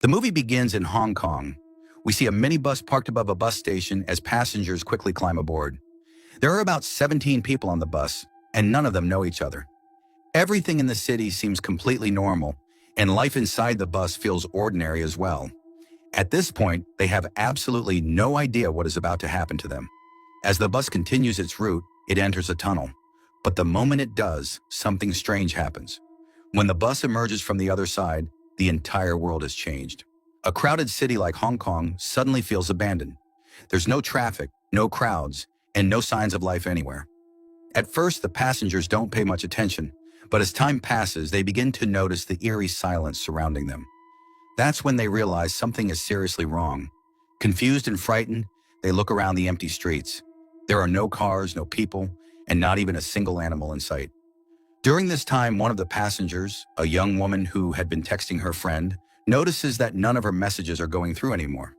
The movie begins in Hong Kong. We see a minibus parked above a bus station as passengers quickly climb aboard. There are about 17 people on the bus, and none of them know each other. Everything in the city seems completely normal, and life inside the bus feels ordinary as well. At this point, they have absolutely no idea what is about to happen to them. As the bus continues its route, it enters a tunnel. But the moment it does, something strange happens. When the bus emerges from the other side, the entire world has changed. A crowded city like Hong Kong suddenly feels abandoned. There's no traffic, no crowds, and no signs of life anywhere. At first, the passengers don't pay much attention, but as time passes, they begin to notice the eerie silence surrounding them. That's when they realize something is seriously wrong. Confused and frightened, they look around the empty streets. There are no cars, no people, and not even a single animal in sight. During this time, one of the passengers, a young woman who had been texting her friend, notices that none of her messages are going through anymore.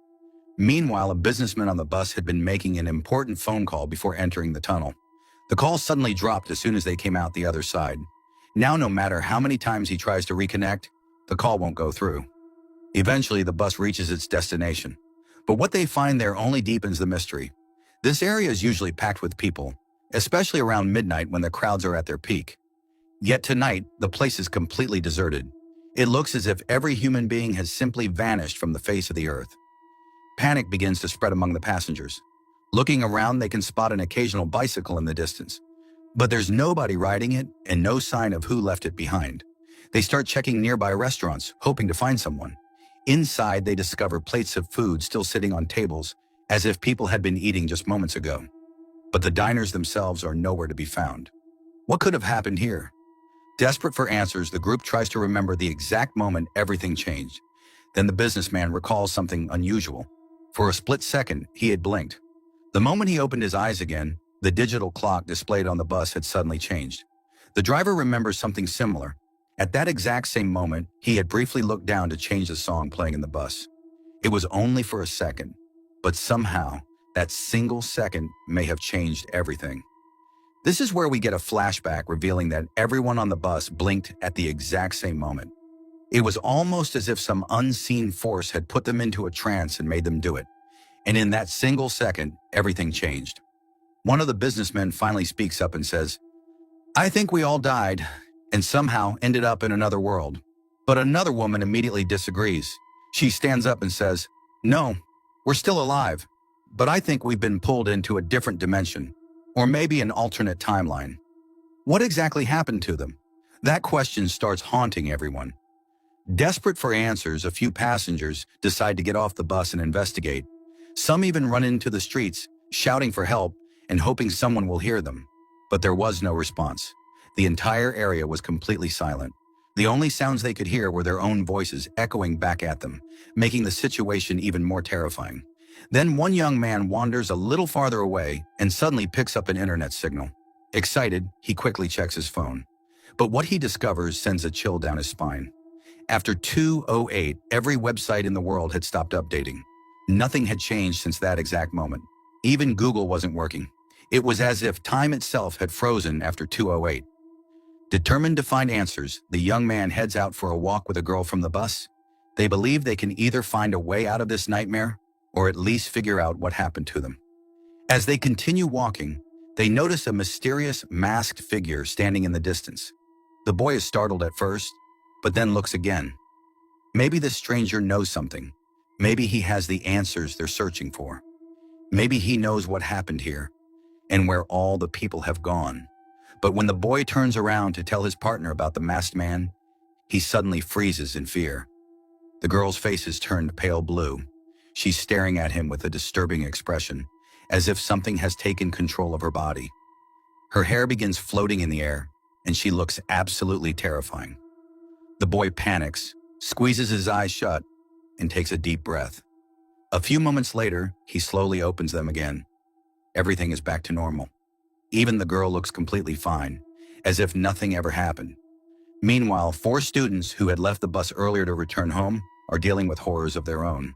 Meanwhile, a businessman on the bus had been making an important phone call before entering the tunnel. The call suddenly dropped as soon as they came out the other side. Now, no matter how many times he tries to reconnect, the call won't go through. Eventually, the bus reaches its destination. But what they find there only deepens the mystery. This area is usually packed with people, especially around midnight when the crowds are at their peak. Yet tonight, the place is completely deserted. It looks as if every human being has simply vanished from the face of the earth. Panic begins to spread among the passengers. Looking around, they can spot an occasional bicycle in the distance. But there's nobody riding it and no sign of who left it behind. They start checking nearby restaurants, hoping to find someone. Inside, they discover plates of food still sitting on tables, as if people had been eating just moments ago. But the diners themselves are nowhere to be found. What could have happened here? Desperate for answers, the group tries to remember the exact moment everything changed. Then the businessman recalls something unusual. For a split second, he had blinked. The moment he opened his eyes again, the digital clock displayed on the bus had suddenly changed. The driver remembers something similar. At that exact same moment, he had briefly looked down to change the song playing in the bus. It was only for a second, but somehow, that single second may have changed everything. This is where we get a flashback revealing that everyone on the bus blinked at the exact same moment. It was almost as if some unseen force had put them into a trance and made them do it. And in that single second, everything changed. One of the businessmen finally speaks up and says, "I think we all died and somehow ended up in another world." But another woman immediately disagrees. She stands up and says, "No, we're still alive, but I think we've been pulled into a different dimension, or maybe an alternate timeline." What exactly happened to them? That question starts haunting everyone. Desperate for answers, a few passengers decide to get off the bus and investigate. Some even run into the streets, shouting for help and hoping someone will hear them. But there was no response. The entire area was completely silent. The only sounds they could hear were their own voices echoing back at them, making the situation even more terrifying. Then one young man wanders a little farther away and suddenly picks up an internet signal. Excited, he quickly checks his phone. But what he discovers sends a chill down his spine. After 2:08, every website in the world had stopped updating. Nothing had changed since that exact moment. Even Google wasn't working. It was as if time itself had frozen after 2:08. Determined to find answers, the young man heads out for a walk with a girl from the bus. They believe they can either find a way out of this nightmare or at least figure out what happened to them. As they continue walking, they notice a mysterious masked figure standing in the distance. The boy is startled at first, but then looks again. Maybe this stranger knows something. Maybe he has the answers they're searching for. Maybe he knows what happened here and where all the people have gone. But when the boy turns around to tell his partner about the masked man, he suddenly freezes in fear. The girl's face is turned pale blue. She's staring at him with a disturbing expression, as if something has taken control of her body. Her hair begins floating in the air, and she looks absolutely terrifying. The boy panics, squeezes his eyes shut, and takes a deep breath. A few moments later, he slowly opens them again. Everything is back to normal. Even the girl looks completely fine, as if nothing ever happened. Meanwhile, 4 students who had left the bus earlier to return home are dealing with horrors of their own.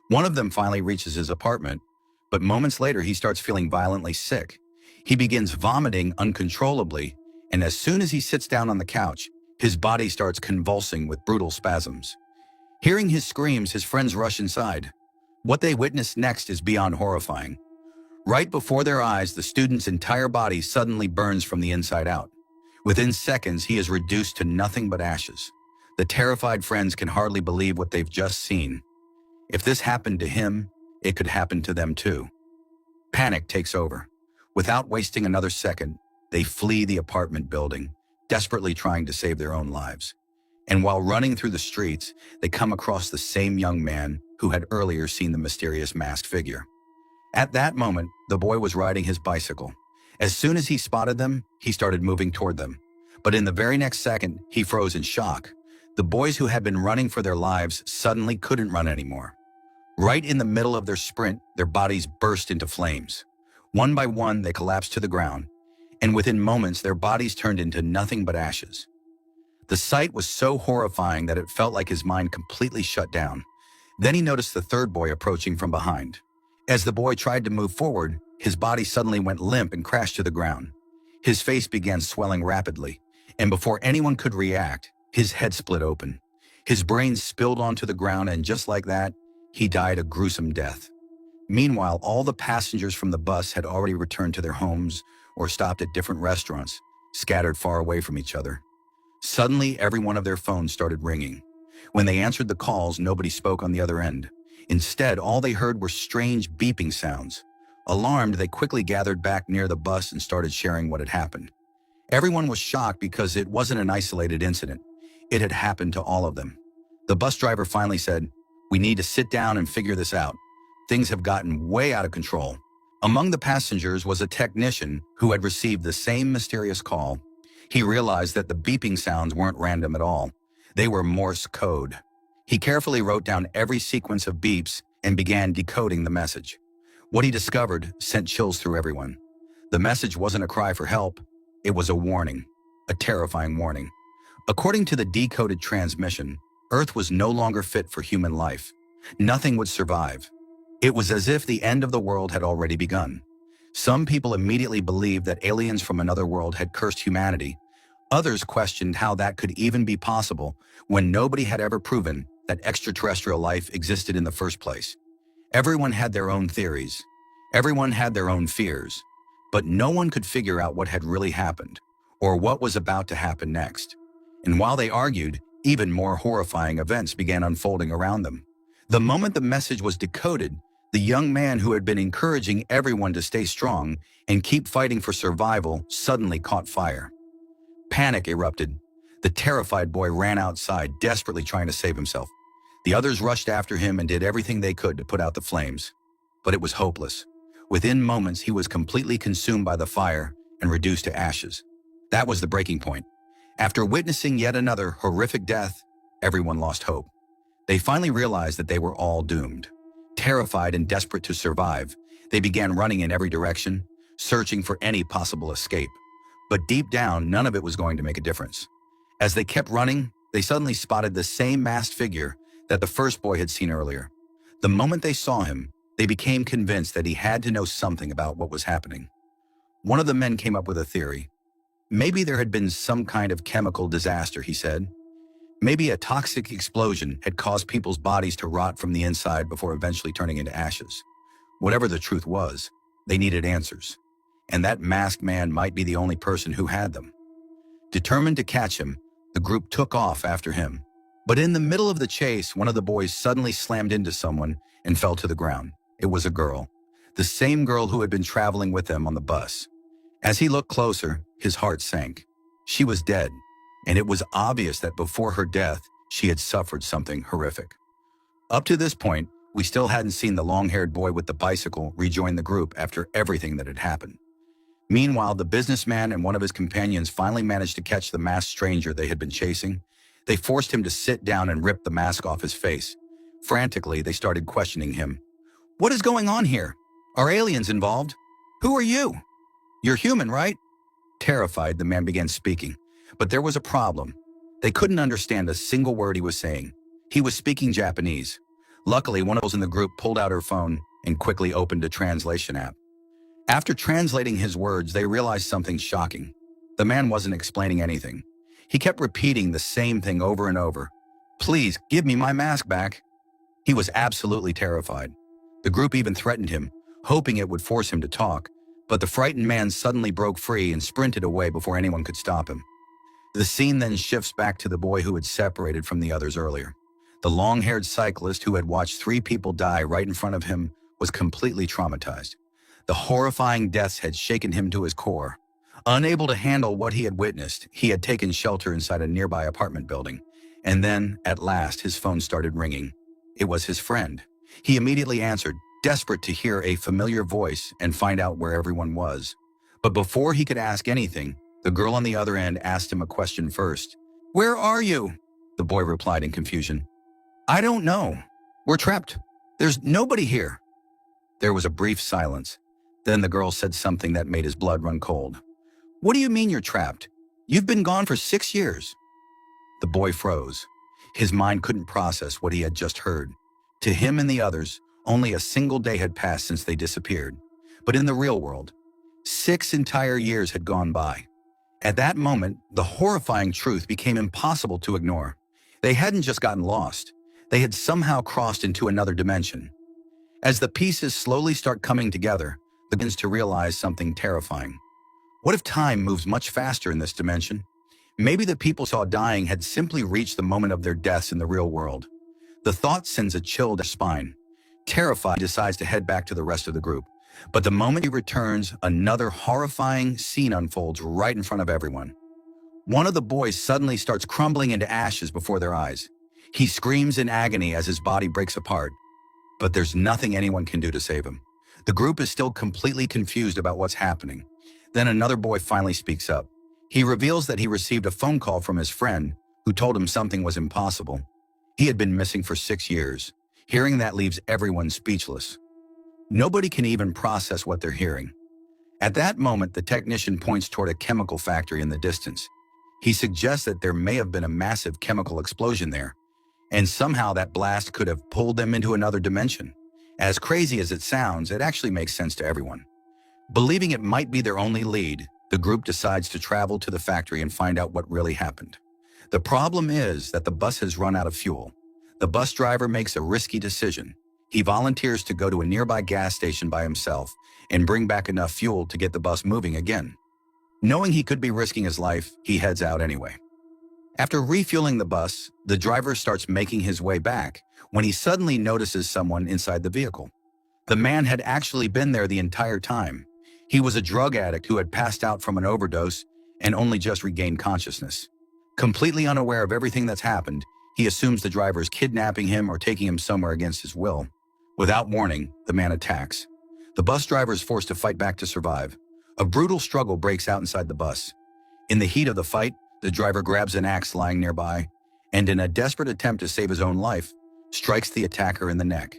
One of them finally reaches his apartment, but moments later he starts feeling violently sick. He begins vomiting uncontrollably, and as soon as he sits down on the couch, his body starts convulsing with brutal spasms. Hearing his screams, his friends rush inside. What they witness next is beyond horrifying. Right before their eyes, the student's entire body suddenly burns from the inside out. Within seconds, he is reduced to nothing but ashes. The terrified friends can hardly believe what they've just seen. If this happened to him, it could happen to them too. Panic takes over. Without wasting another second, they flee the apartment building, desperately trying to save their own lives. And while running through the streets, they come across the same young man who had earlier seen the mysterious masked figure. At that moment, the boy was riding his bicycle. As soon as he spotted them, he started moving toward them. But in the very next second, he froze in shock. The boys who had been running for their lives suddenly couldn't run anymore. Right in the middle of their sprint, their bodies burst into flames. One by one, they collapsed to the ground, and within moments, their bodies turned into nothing but ashes. The sight was so horrifying that it felt like his mind completely shut down. Then he noticed the third boy approaching from behind. As the boy tried to move forward, his body suddenly went limp and crashed to the ground. His face began swelling rapidly, and before anyone could react, his head split open. His brain spilled onto the ground, and just like that, he died a gruesome death. Meanwhile, all the passengers from the bus had already returned to their homes or stopped at different restaurants, scattered far away from each other. Suddenly, every one of their phones started ringing. When they answered the calls, nobody spoke on the other end. Instead, all they heard were strange beeping sounds. Alarmed, they quickly gathered back near the bus and started sharing what had happened. Everyone was shocked because it wasn't an isolated incident. It had happened to all of them. The bus driver finally said, "We need to sit down and figure this out. Things have gotten way out of control." Among the passengers was a technician who had received the same mysterious call. He realized that the beeping sounds weren't random at all. They were Morse code. He carefully wrote down every sequence of beeps and began decoding the message. What he discovered sent chills through everyone. The message wasn't a cry for help. It was a warning, a terrifying warning. According to the decoded transmission, Earth was no longer fit for human life. Nothing would survive. It was as if the end of the world had already begun. Some people immediately believed that aliens from another world had cursed humanity. Others questioned how that could even be possible when nobody had ever proven that extraterrestrial life existed in the first place. Everyone had their own theories. Everyone had their own fears. But no one could figure out what had really happened or what was about to happen next. And while they argued, even more horrifying events began unfolding around them. The moment the message was decoded, the young man who had been encouraging everyone to stay strong and keep fighting for survival suddenly caught fire. Panic erupted. The terrified boy ran outside, desperately trying to save himself. The others rushed after him and did everything they could to put out the flames. But it was hopeless. Within moments, he was completely consumed by the fire and reduced to ashes. That was the breaking point. After witnessing yet another horrific death, everyone lost hope. They finally realized that they were all doomed. Terrified and desperate to survive, they began running in every direction, searching for any possible escape. But deep down, none of it was going to make a difference. As they kept running, they suddenly spotted the same masked figure that the first boy had seen earlier. The moment they saw him, they became convinced that he had to know something about what was happening. One of the men came up with a theory. Maybe there had been some kind of chemical disaster, he said. Maybe a toxic explosion had caused people's bodies to rot from the inside before eventually turning into ashes. Whatever the truth was, they needed answers. And that masked man might be the only person who had them. Determined to catch him, the group took off after him. But in the middle of the chase, one of the boys suddenly slammed into someone and fell to the ground. It was a girl, the same girl who had been traveling with them on the bus. As he looked closer, his heart sank. She was dead, and it was obvious that before her death, she had suffered something horrific. Up to this point, we still hadn't seen the long-haired boy with the bicycle rejoin the group after everything that had happened. Meanwhile, the businessman and one of his companions finally managed to catch the masked stranger they had been chasing. They forced him to sit down and rip the mask off his face. Frantically, they started questioning him. "What is going on here? Are aliens involved? Who are you? You're human, right?" Terrified, the man began speaking. But there was a problem. They couldn't understand a single word he was saying. He was speaking Japanese. Luckily, one of those in the group pulled out her phone and quickly opened a translation app. After translating his words, they realized something shocking. The man wasn't explaining anything. He kept repeating the same thing over and over. Please, give me my mask back. He was absolutely terrified. The group even threatened him, hoping it would force him to talk, but the frightened man suddenly broke free and sprinted away before anyone could stop him. The scene then shifts back to the boy who had separated from the others earlier. The long-haired cyclist who had watched 3 people die right in front of him was completely traumatized. The horrifying deaths had shaken him to his core. Unable to handle what he had witnessed, he had taken shelter inside a nearby apartment building. And then, at last, his phone started ringing. It was his friend. He immediately answered, desperate to hear a familiar voice and find out where everyone was. But before he could ask anything, the girl on the other end asked him a question first. "Where are you?" The boy replied in confusion. "I don't know. We're trapped. There's nobody here." There was a brief silence. Then the girl said something that made his blood run cold. "What do you mean you're trapped? You've been gone for 6 years." The boy froze. His mind couldn't process what he had just heard. To him and the others, only a single day had passed since they disappeared. But in the real world, 6 entire years had gone by. At that moment, the horrifying truth became impossible to ignore. They hadn't just gotten lost. They had somehow crossed into another dimension. As the pieces slowly start coming together, he begins to realize something terrifying. What if time moves much faster in this dimension? Maybe the people saw dying had simply reached the moment of their deaths in the real world. The thought sends a chill to spine. Terrified, he decides to head back to the rest of the group. But the moment he returns, another horrifying scene unfolds right in front of everyone. One of the boys suddenly starts crumbling into ashes before their eyes. He screams in agony as his body breaks apart. But there's nothing anyone can do to save him. The group is still completely confused about what's happening. Then another boy finally speaks up. He reveals that he received a phone call from his friend, who told him something was impossible. He had been missing for 6 years. Hearing that leaves everyone speechless. Nobody can even process what they're hearing. At that moment, the technician points toward a chemical factory in the distance. He suggests that there may have been a massive chemical explosion there, and somehow that blast could have pulled them into another dimension. As crazy as it sounds, it actually makes sense to everyone. Believing it might be their only lead, the group decides to travel to the factory and find out what really happened. The problem is that the bus has run out of fuel. The bus driver makes a risky decision. He volunteers to go to a nearby gas station by himself and bring back enough fuel to get the bus moving again. Knowing he could be risking his life, he heads out anyway. After refueling the bus, the driver starts making his way back when he suddenly notices someone inside the vehicle. The man had actually been there the entire time. He was a drug addict who had passed out from an overdose and only just regained consciousness. Completely unaware of everything that's happened, he assumes the driver is kidnapping him or taking him somewhere against his will. Without warning, the man attacks. The bus driver is forced to fight back to survive. A brutal struggle breaks out inside the bus. In the heat of the fight, the driver grabs an axe lying nearby and, in a desperate attempt to save his own life, strikes the attacker in the neck.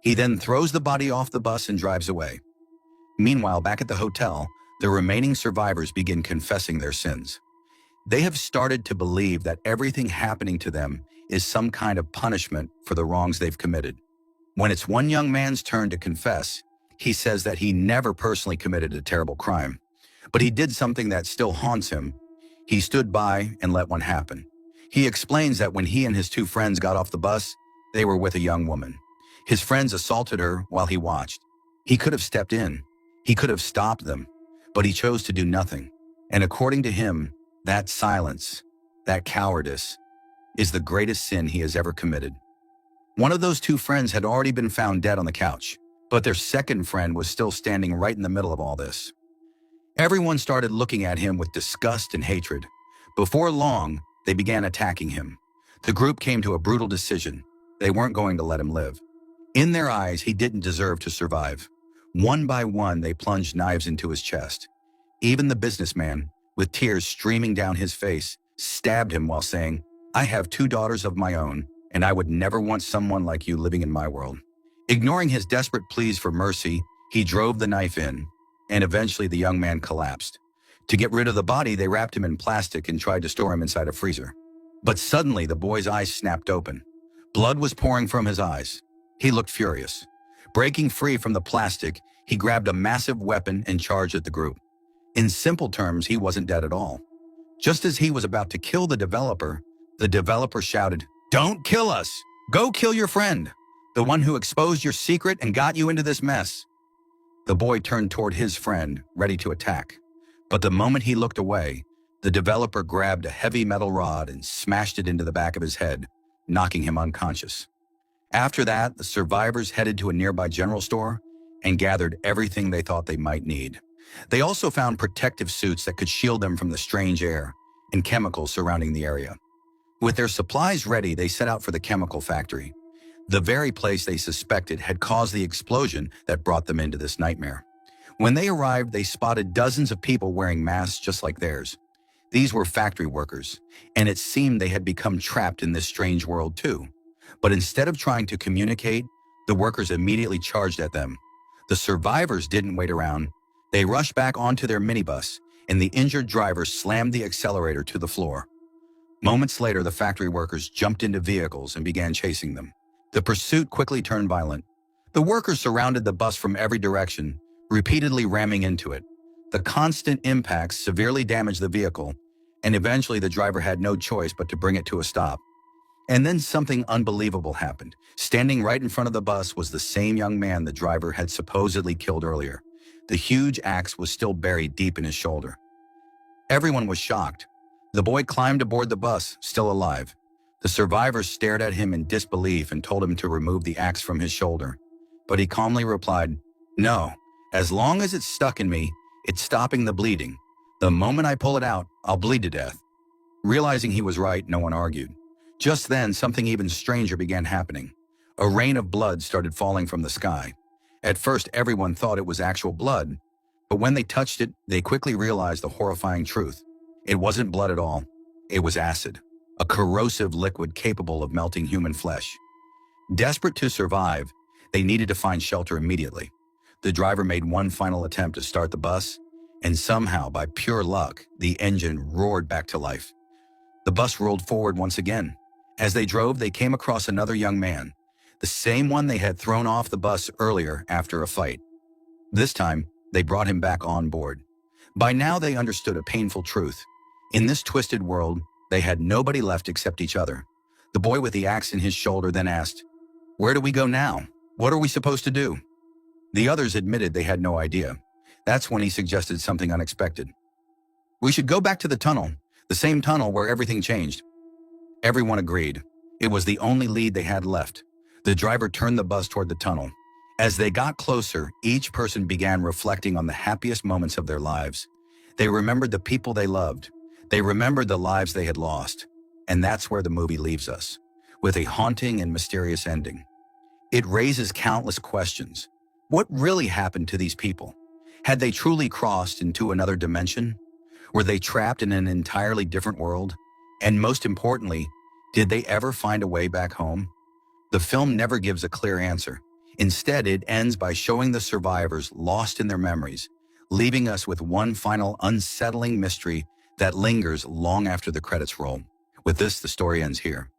He then throws the body off the bus and drives away. Meanwhile, back at the hotel, the remaining survivors begin confessing their sins. They have started to believe that everything happening to them is some kind of punishment for the wrongs they've committed. When it's one young man's turn to confess, he says that he never personally committed a terrible crime, but he did something that still haunts him. He stood by and let one happen. He explains that when he and his 2 friends got off the bus, they were with a young woman. His friends assaulted her while he watched. He could have stepped in. He could have stopped them, but he chose to do nothing. And according to him, that silence, that cowardice, is the greatest sin he has ever committed. One of those 2 friends had already been found dead on the couch, but their second friend was still standing right in the middle of all this. Everyone started looking at him with disgust and hatred. Before long, they began attacking him. The group came to a brutal decision. They weren't going to let him live. In their eyes, he didn't deserve to survive. One by one, they plunged knives into his chest. Even the businessman, with tears streaming down his face, stabbed him while saying, "I have 2 daughters of my own, and I would never want someone like you living in my world." Ignoring his desperate pleas for mercy, he drove the knife in, and eventually the young man collapsed. To get rid of the body, they wrapped him in plastic and tried to store him inside a freezer. But suddenly, the boy's eyes snapped open. Blood was pouring from his eyes. He looked furious. Breaking free from the plastic, he grabbed a massive weapon and charged at the group. In simple terms, he wasn't dead at all. Just as he was about to kill the developer shouted, Don't kill us. Go kill your friend, the one who exposed your secret and got you into this mess. The boy turned toward his friend, ready to attack. But the moment he looked away, the developer grabbed a heavy metal rod and smashed it into the back of his head, knocking him unconscious. After that, the survivors headed to a nearby general store and gathered everything they thought they might need. They also found protective suits that could shield them from the strange air and chemicals surrounding the area. With their supplies ready, they set out for the chemical factory, the very place they suspected had caused the explosion that brought them into this nightmare. When they arrived, they spotted dozens of people wearing masks just like theirs. These were factory workers, and it seemed they had become trapped in this strange world too. But instead of trying to communicate, the workers immediately charged at them. The survivors didn't wait around. They rushed back onto their minibus, and the injured driver slammed the accelerator to the floor. Moments later, the factory workers jumped into vehicles and began chasing them. The pursuit quickly turned violent. The workers surrounded the bus from every direction, repeatedly ramming into it. The constant impacts severely damaged the vehicle, and eventually the driver had no choice but to bring it to a stop. And then something unbelievable happened. Standing right in front of the bus was the same young man the driver had supposedly killed earlier. The huge axe was still buried deep in his shoulder. Everyone was shocked. The boy climbed aboard the bus, still alive. The survivors stared at him in disbelief and told him to remove the axe from his shoulder. But he calmly replied, "No, as long as it's stuck in me, it's stopping the bleeding. The moment I pull it out, I'll bleed to death." Realizing he was right, no one argued. Just then, something even stranger began happening. A rain of blood started falling from the sky. At first, everyone thought it was actual blood, but when they touched it, they quickly realized the horrifying truth. It wasn't blood at all. It was acid, a corrosive liquid capable of melting human flesh. Desperate to survive, they needed to find shelter immediately. The driver made one final attempt to start the bus, and somehow, by pure luck, the engine roared back to life. The bus rolled forward once again. As they drove, they came across another young man, the same one they had thrown off the bus earlier after a fight. This time, they brought him back on board. By now, they understood a painful truth. In this twisted world, they had nobody left except each other. The boy with the axe in his shoulder then asked, "Where do we go now? What are we supposed to do?" The others admitted they had no idea. That's when he suggested something unexpected. "We should go back to the tunnel, the same tunnel where everything changed." Everyone agreed. It was the only lead they had left. The driver turned the bus toward the tunnel. As they got closer, each person began reflecting on the happiest moments of their lives. They remembered the people they loved. They remembered the lives they had lost. And that's where the movie leaves us, with a haunting and mysterious ending. It raises countless questions. What really happened to these people? Had they truly crossed into another dimension? Were they trapped in an entirely different world? And most importantly, did they ever find a way back home? The film never gives a clear answer. Instead, it ends by showing the survivors lost in their memories, leaving us with one final unsettling mystery that lingers long after the credits roll. With this, the story ends here.